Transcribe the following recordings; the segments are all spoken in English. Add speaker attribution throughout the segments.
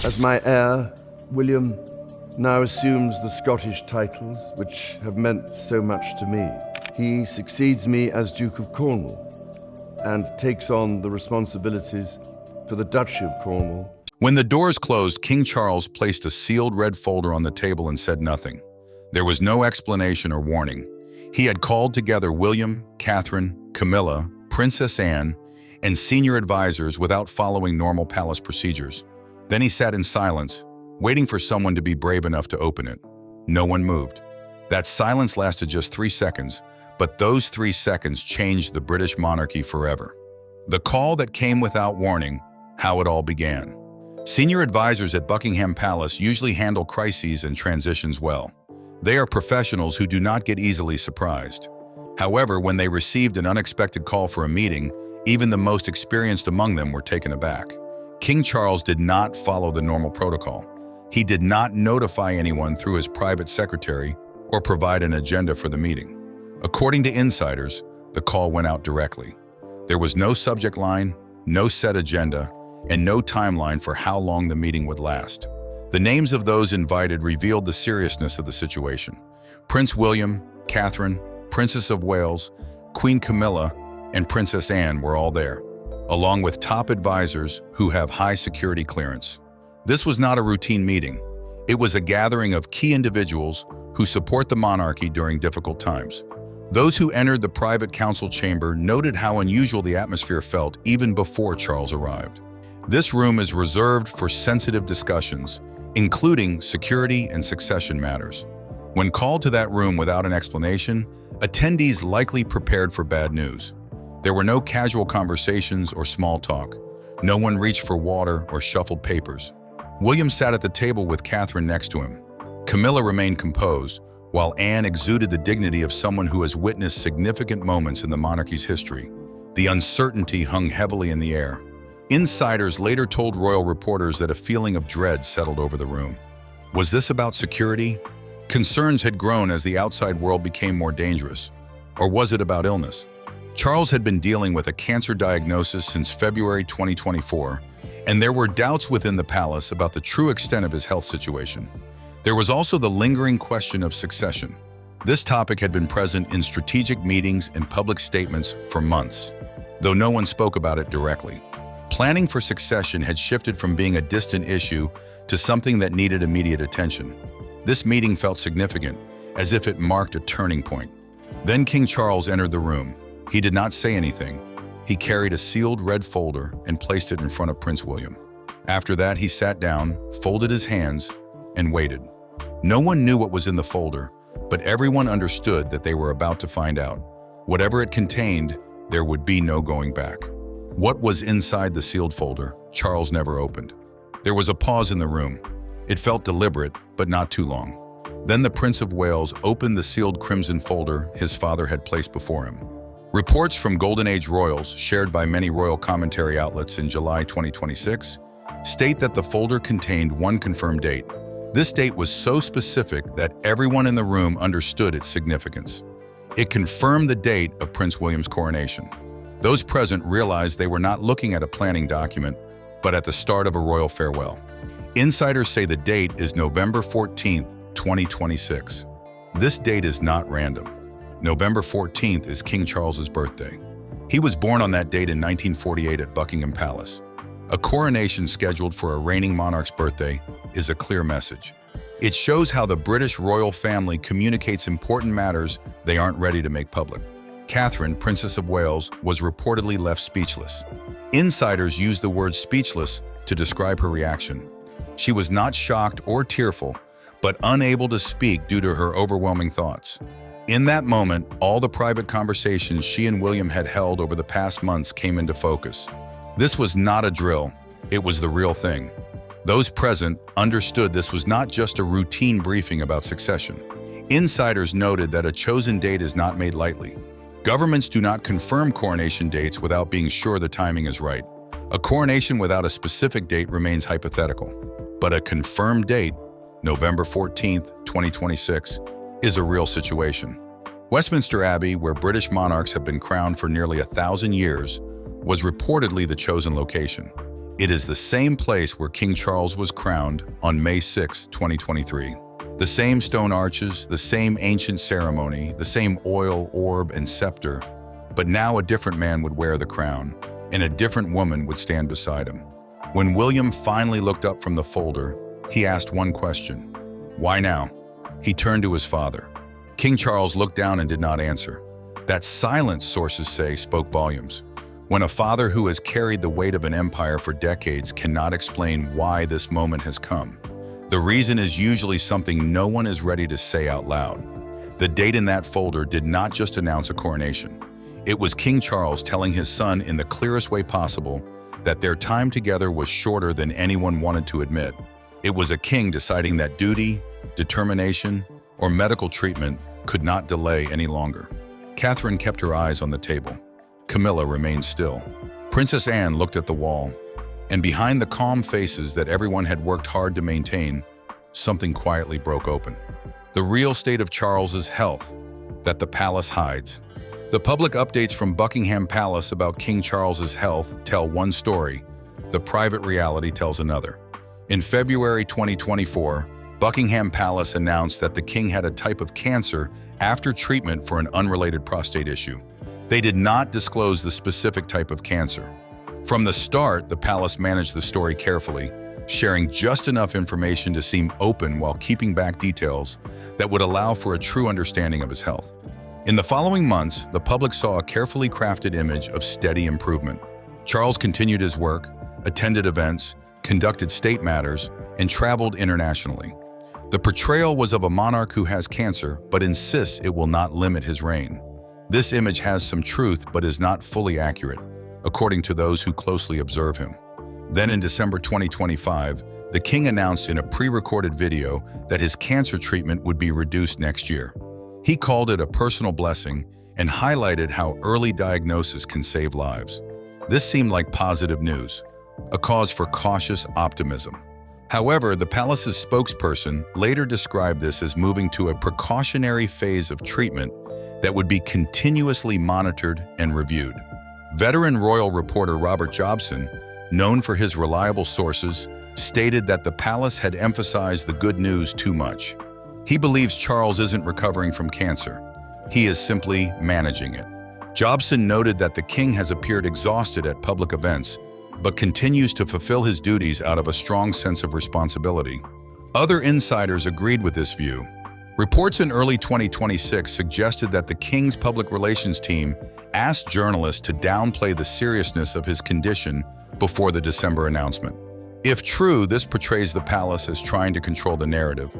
Speaker 1: As my heir, William now assumes the Scottish titles which have meant so much to me. He succeeds me as Duke of Cornwall and takes on the responsibilities for the Duchy of Cornwall.
Speaker 2: When the doors closed, King Charles placed a sealed red folder on the table and said nothing. There was no explanation or warning. He had called together William, Catherine, Camilla, Princess Anne, and senior advisors without following normal palace procedures. Then he sat in silence, waiting for someone to be brave enough to open it. No one moved. That silence lasted just 3 seconds, but those 3 seconds changed the British monarchy forever. The call that came without warning, how it all began. Senior advisors at Buckingham Palace usually handle crises and transitions well. They are professionals who do not get easily surprised. However, when they received an unexpected call for a meeting, even the most experienced among them were taken aback. King Charles did not follow the normal protocol. He did not notify anyone through his private secretary or provide an agenda for the meeting. According to insiders, the call went out directly. There was no subject line, no set agenda, and no timeline for how long the meeting would last. The names of those invited revealed the seriousness of the situation. Prince William, Catherine, Princess of Wales, Queen Camilla, and Princess Anne were all there, along with top advisors who have high security clearance. This was not a routine meeting. It was a gathering of key individuals who support the monarchy during difficult times. Those who entered the private council chamber noted how unusual the atmosphere felt even before Charles arrived. This room is reserved for sensitive discussions, including security and succession matters. When called to that room without an explanation, attendees likely prepared for bad news. There were no casual conversations or small talk. No one reached for water or shuffled papers. William sat at the table with Catherine next to him. Camilla remained composed, while Anne exuded the dignity of someone who has witnessed significant moments in the monarchy's history. The uncertainty hung heavily in the air. Insiders later told royal reporters that a feeling of dread settled over the room. Was this about security? Concerns had grown as the outside world became more dangerous. Or was it about illness? Charles had been dealing with a cancer diagnosis since February 2024, and there were doubts within the palace about the true extent of his health situation. There was also the lingering question of succession. This topic had been present in strategic meetings and public statements for months, though no one spoke about it directly. Planning for succession had shifted from being a distant issue to something that needed immediate attention. This meeting felt significant, as if it marked a turning point. Then King Charles entered the room. He did not say anything. He carried a sealed red folder and placed it in front of Prince William. After that, he sat down, folded his hands, and waited. No one knew what was in the folder, but everyone understood that they were about to find out. Whatever it contained, there would be no going back. What was inside the sealed folder, Charles never opened. There was a pause in the room. It felt deliberate, but not too long. Then the Prince of Wales opened the sealed crimson folder his father had placed before him. Reports from Golden Age royals, shared by many royal commentary outlets in July 2026, state that the folder contained one confirmed date. This date was so specific that everyone in the room understood its significance. It confirmed the date of Prince William's coronation. Those present realized they were not looking at a planning document, but at the start of a royal farewell. Insiders say the date is November 14th, 2026. This date is not random. November 14th is King Charles's birthday. He was born on that date in 1948 at Buckingham Palace. A coronation scheduled for a reigning monarch's birthday is a clear message. It shows how the British royal family communicates important matters they aren't ready to make public. Catherine, Princess of Wales, was reportedly left speechless. Insiders used the word speechless to describe her reaction. She was not shocked or tearful, but unable to speak due to her overwhelming thoughts. In that moment, all the private conversations she and William had held over the past months came into focus. This was not a drill, it was the real thing. Those present understood this was not just a routine briefing about succession. Insiders noted that a chosen date is not made lightly. Governments do not confirm coronation dates without being sure the timing is right. A coronation without a specific date remains hypothetical. But a confirmed date, November 14th, 2026, is a real situation. Westminster Abbey, where British monarchs have been crowned for nearly 1,000 years, was reportedly the chosen location. It is the same place where King Charles was crowned on May 6, 2023. The same stone arches, the same ancient ceremony, the same oil, orb, and scepter, but now a different man would wear the crown, and a different woman would stand beside him. When William finally looked up from the folder, he asked one question: why now? He turned to his father. King Charles looked down and did not answer. That silence, sources say, spoke volumes. When a father who has carried the weight of an empire for decades cannot explain why this moment has come, the reason is usually something no one is ready to say out loud. The date in that folder did not just announce a coronation. It was King Charles telling his son in the clearest way possible that their time together was shorter than anyone wanted to admit. It was a king deciding that duty, determination, or medical treatment could not delay any longer. Catherine kept her eyes on the table. Camilla remained still. Princess Anne looked at the wall, and behind the calm faces that everyone had worked hard to maintain, something quietly broke open. The real state of Charles's health that the palace hides. The public updates from Buckingham Palace about King Charles's health tell one story. The private reality tells another. In February 2024, Buckingham Palace announced that the king had a type of cancer after treatment for an unrelated prostate issue. They did not disclose the specific type of cancer. From the start, the palace managed the story carefully, sharing just enough information to seem open while keeping back details that would allow for a true understanding of his health. In the following months, the public saw a carefully crafted image of steady improvement. Charles continued his work, attended events, conducted state matters, and traveled internationally. The portrayal was of a monarch who has cancer but insists it will not limit his reign. This image has some truth but is not fully accurate, according to those who closely observe him. Then in December 2025, the king announced in a pre-recorded video that his cancer treatment would be reduced next year. He called it a personal blessing and highlighted how early diagnosis can save lives. This seemed like positive news, a cause for cautious optimism. However, the palace's spokesperson later described this as moving to a precautionary phase of treatment that would be continuously monitored and reviewed. Veteran royal reporter Robert Jobson, known for his reliable sources, stated that the palace had emphasized the good news too much. He believes Charles isn't recovering from cancer. He is simply managing it. Jobson noted that the king has appeared exhausted at public events, but continues to fulfill his duties out of a strong sense of responsibility. Other insiders agreed with this view. Reports in early 2026 suggested that the king's public relations team asked journalists to downplay the seriousness of his condition before the December announcement. If true, this portrays the palace as trying to control the narrative,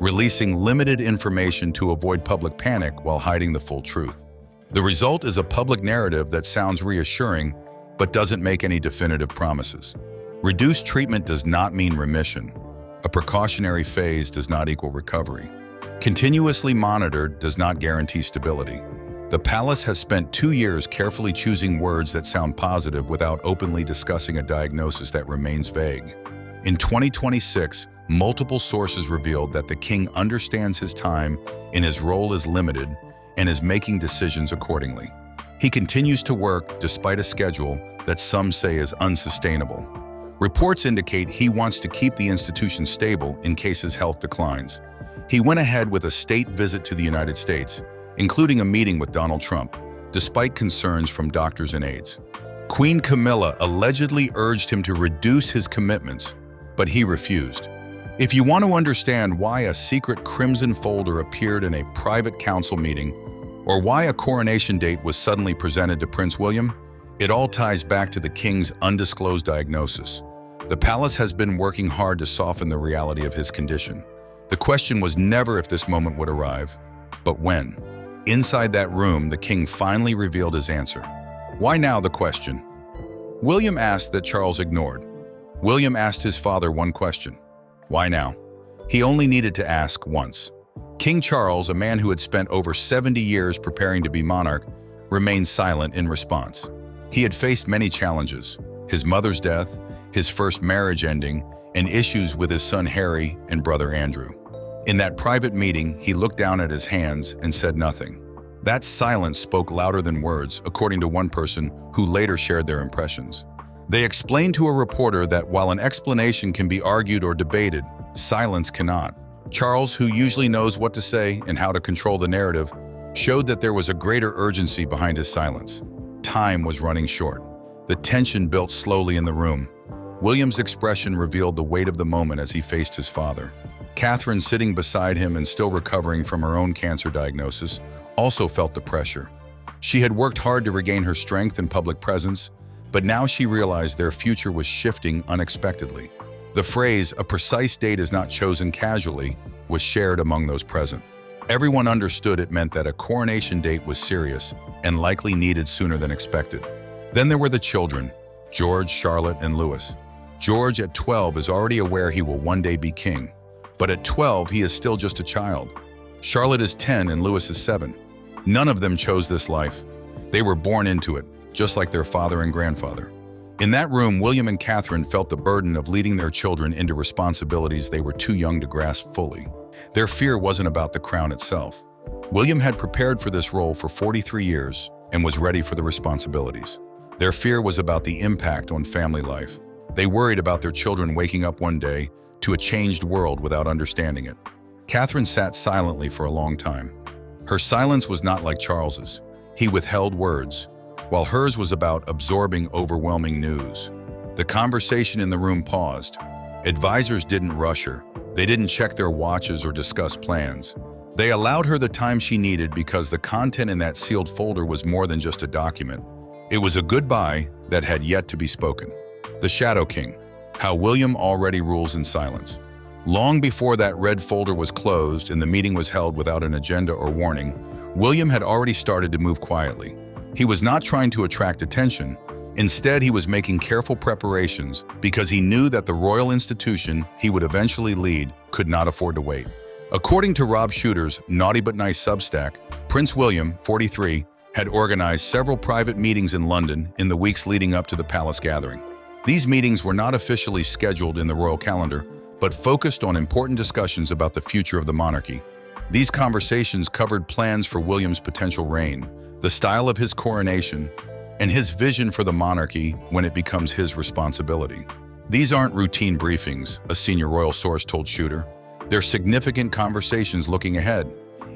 Speaker 2: releasing limited information to avoid public panic while hiding the full truth. The result is a public narrative that sounds reassuring, but doesn't make any definitive promises. Reduced treatment does not mean remission. A precautionary phase does not equal recovery. Continuously monitored does not guarantee stability. The palace has spent 2 years carefully choosing words that sound positive without openly discussing a diagnosis that remains vague. In 2026, multiple sources revealed that the king understands his time and his role is limited and is making decisions accordingly. He continues to work despite a schedule that some say is unsustainable. Reports indicate he wants to keep the institution stable in case his health declines. He went ahead with a state visit to the United States, including a meeting with Donald Trump, despite concerns from doctors and aides. Queen Camilla allegedly urged him to reduce his commitments, but he refused. If you want to understand why a secret crimson folder appeared in a private council meeting, or why a coronation date was suddenly presented to Prince William, it all ties back to the king's undisclosed diagnosis. The palace has been working hard to soften the reality of his condition. The question was never if this moment would arrive, but when. Inside that room, the king finally revealed his answer. Why now, the question? William asked that Charles ignored. William asked his father one question. Why now? He only needed to ask once. King Charles, a man who had spent over 70 years preparing to be monarch, remained silent in response. He had faced many challenges: his mother's death, his first marriage ending, and issues with his son Harry and brother Andrew. In that private meeting, he looked down at his hands and said nothing. That silence spoke louder than words, according to one person who later shared their impressions. They explained to a reporter that while an explanation can be argued or debated, silence cannot. Charles, who usually knows what to say and how to control the narrative, showed that there was a greater urgency behind his silence. Time was running short. The tension built slowly in the room. William's expression revealed the weight of the moment as he faced his father. Catherine, sitting beside him and still recovering from her own cancer diagnosis, also felt the pressure. She had worked hard to regain her strength and public presence, but now she realized their future was shifting unexpectedly. The phrase, "a precise date is not chosen casually," was shared among those present. Everyone understood it meant that a coronation date was serious and likely needed sooner than expected. Then there were the children, George, Charlotte, and Louis. George, at 12, is already aware he will one day be king, but at 12, he is still just a child. Charlotte is 10 and Louis is 7. None of them chose this life. They were born into it, just like their father and grandfather. In that room, William and Catherine felt the burden of leading their children into responsibilities they were too young to grasp fully. Their fear wasn't about the crown itself. William had prepared for this role for 43 years and was ready for the responsibilities. Their fear was about the impact on family life. They worried about their children waking up one day to a changed world without understanding it. Catherine sat silently for a long time. Her silence was not like Charles's. He withheld words, while hers was about absorbing overwhelming news. The conversation in the room paused. Advisors didn't rush her. They didn't check their watches or discuss plans. They allowed her the time she needed because the content in that sealed folder was more than just a document. It was a goodbye that had yet to be spoken. The Shadow King, how William already rules in silence. Long before that red folder was closed and the meeting was held without an agenda or warning, William had already started to move quietly. He was not trying to attract attention. Instead, he was making careful preparations because he knew that the royal institution he would eventually lead could not afford to wait. According to Rob Shooter's Naughty But Nice Substack, Prince William, 43, had organized several private meetings in London in the weeks leading up to the palace gathering. These meetings were not officially scheduled in the royal calendar, but focused on important discussions about the future of the monarchy. These conversations covered plans for William's potential reign, the style of his coronation, and his vision for the monarchy when it becomes his responsibility. These aren't routine briefings, a senior royal source told Shooter. They're significant conversations looking ahead,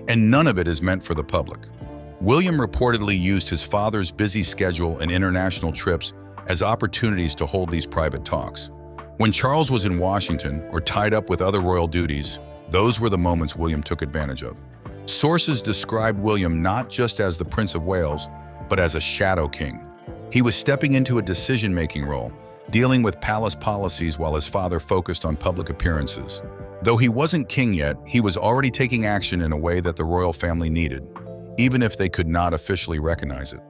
Speaker 2: and none of it is meant for the public. William reportedly used his father's busy schedule and international trips as opportunities to hold these private talks. When Charles was in Washington or tied up with other royal duties, those were the moments William took advantage of. Sources described William not just as the Prince of Wales, but as a shadow king. He was stepping into a decision-making role, dealing with palace policies while his father focused on public appearances. Though he wasn't king yet, he was already taking action in a way that the royal family needed, even if they could not officially recognize it.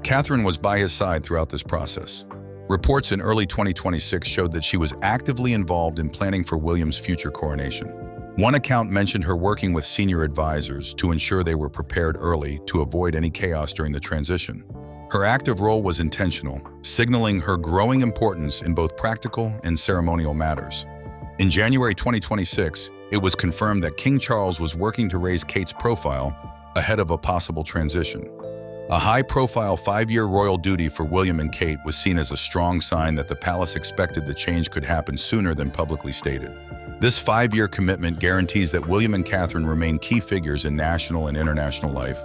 Speaker 2: Catherine was by his side throughout this process. Reports in early 2026 showed that she was actively involved in planning for William's future coronation. One account mentioned her working with senior advisors to ensure they were prepared early to avoid any chaos during the transition. Her active role was intentional, signaling her growing importance in both practical and ceremonial matters. In January 2026, it was confirmed that King Charles was working to raise Kate's profile ahead of a possible transition. A high-profile 5-year royal duty for William and Kate was seen as a strong sign that the palace expected the change could happen sooner than publicly stated. This 5-year commitment guarantees that William and Catherine remain key figures in national and international life,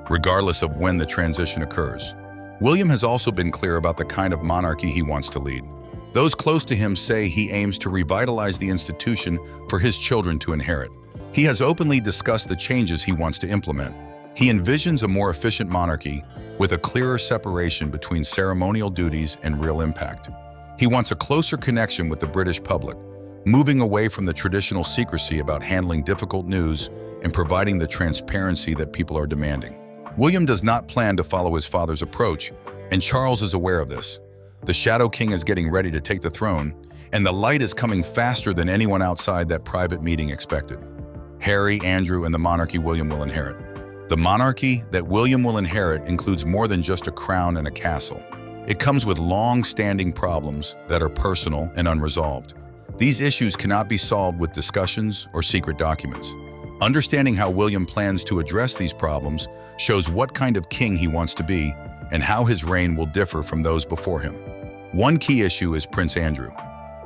Speaker 2: regardless of when the transition occurs. William has also been clear about the kind of monarchy he wants to lead. Those close to him say he aims to revitalize the institution for his children to inherit. He has openly discussed the changes he wants to implement. He envisions a more efficient monarchy with a clearer separation between ceremonial duties and real impact. He wants a closer connection with the British public, moving away from the traditional secrecy about handling difficult news and providing the transparency that people are demanding. William does not plan to follow his father's approach, and Charles is aware of this. The Shadow King is getting ready to take the throne, and the light is coming faster than anyone outside that private meeting expected. Harry, Andrew, and the monarchy William will inherit. The monarchy that William will inherit includes more than just a crown and a castle. It comes with long-standing problems that are personal and unresolved. These issues cannot be solved with discussions or secret documents. Understanding how William plans to address these problems shows what kind of king he wants to be and how his reign will differ from those before him. One key issue is Prince Andrew.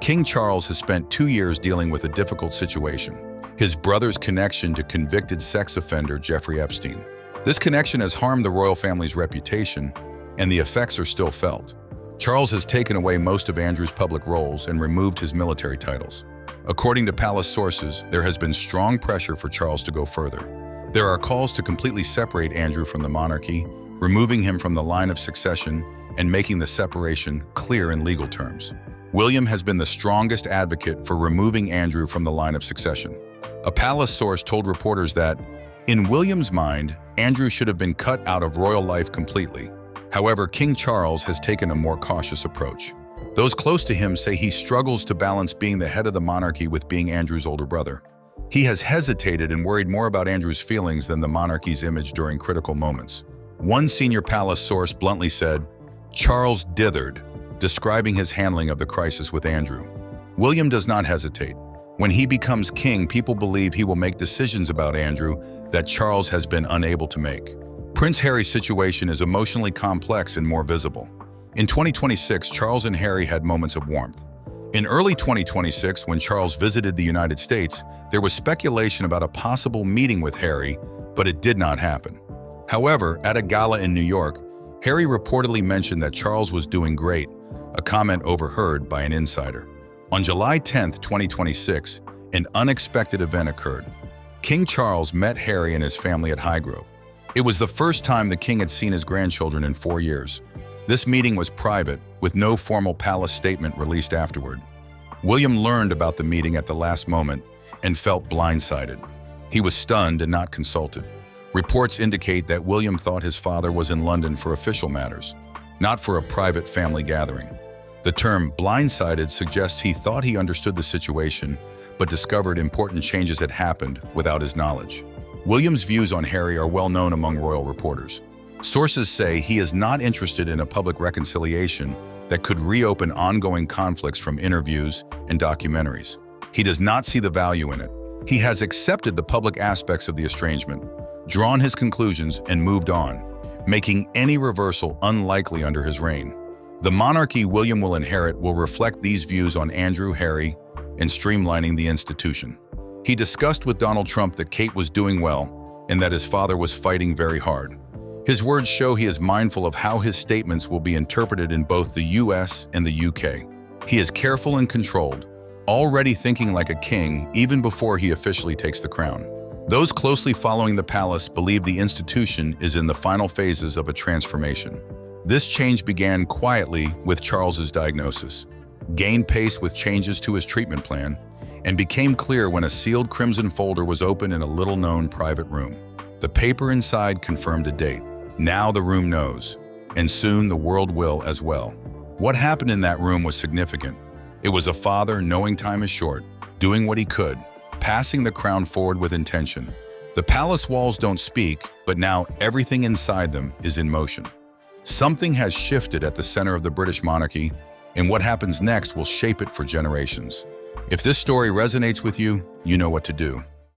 Speaker 2: King Charles has spent 2 years dealing with a difficult situation: his brother's connection to convicted sex offender Jeffrey Epstein. This connection has harmed the royal family's reputation, and the effects are still felt. Charles has taken away most of Andrew's public roles and removed his military titles. According to palace sources, there has been strong pressure for Charles to go further. There are calls to completely separate Andrew from the monarchy, removing him from the line of succession and making the separation clear in legal terms. William has been the strongest advocate for removing Andrew from the line of succession. A palace source told reporters that, in William's mind, Andrew should have been cut out of royal life completely. However, King Charles has taken a more cautious approach. Those close to him say he struggles to balance being the head of the monarchy with being Andrew's older brother. He has hesitated and worried more about Andrew's feelings than the monarchy's image during critical moments. One senior palace source bluntly said, "Charles dithered," describing his handling of the crisis with Andrew. William does not hesitate. When he becomes king, people believe he will make decisions about Andrew that Charles has been unable to make. Prince Harry's situation is emotionally complex and more visible. In 2026, Charles and Harry had moments of warmth. In early 2026, when Charles visited the United States, there was speculation about a possible meeting with Harry, but it did not happen. However, at a gala in New York, Harry reportedly mentioned that Charles was doing great, a comment overheard by an insider. On July 10, 2026, an unexpected event occurred. King Charles met Harry and his family at Highgrove. It was the first time the king had seen his grandchildren in 4 years. This meeting was private, with no formal palace statement released afterward. William learned about the meeting at the last moment and felt blindsided. He was stunned and not consulted. Reports indicate that William thought his father was in London for official matters, not for a private family gathering. The term blindsided suggests he thought he understood the situation, but discovered important changes had happened without his knowledge. William's views on Harry are well known among royal reporters. Sources say he is not interested in a public reconciliation that could reopen ongoing conflicts from interviews and documentaries. He does not see the value in it. He has accepted the public aspects of the estrangement, drawn his conclusions, and moved on, making any reversal unlikely under his reign. The monarchy William will inherit will reflect these views on Andrew, Harry, and streamlining the institution. He discussed with Donald Trump that Kate was doing well and that his father was fighting very hard. His words show he is mindful of how his statements will be interpreted in both the US and the UK. He is careful and controlled, already thinking like a king even before he officially takes the crown. Those closely following the palace believe the institution is in the final phases of a transformation. This change began quietly with Charles's diagnosis, gained pace with changes to his treatment plan, and became clear when a sealed crimson folder was opened in a little-known private room. The paper inside confirmed a date. Now the room knows, and soon the world will as well. What happened in that room was significant. It was a father knowing time is short, doing what he could, passing the crown forward with intention. The palace walls don't speak, but now everything inside them is in motion. Something has shifted at the center of the British monarchy, and what happens next will shape it for generations. If this story resonates with you, you know what to do.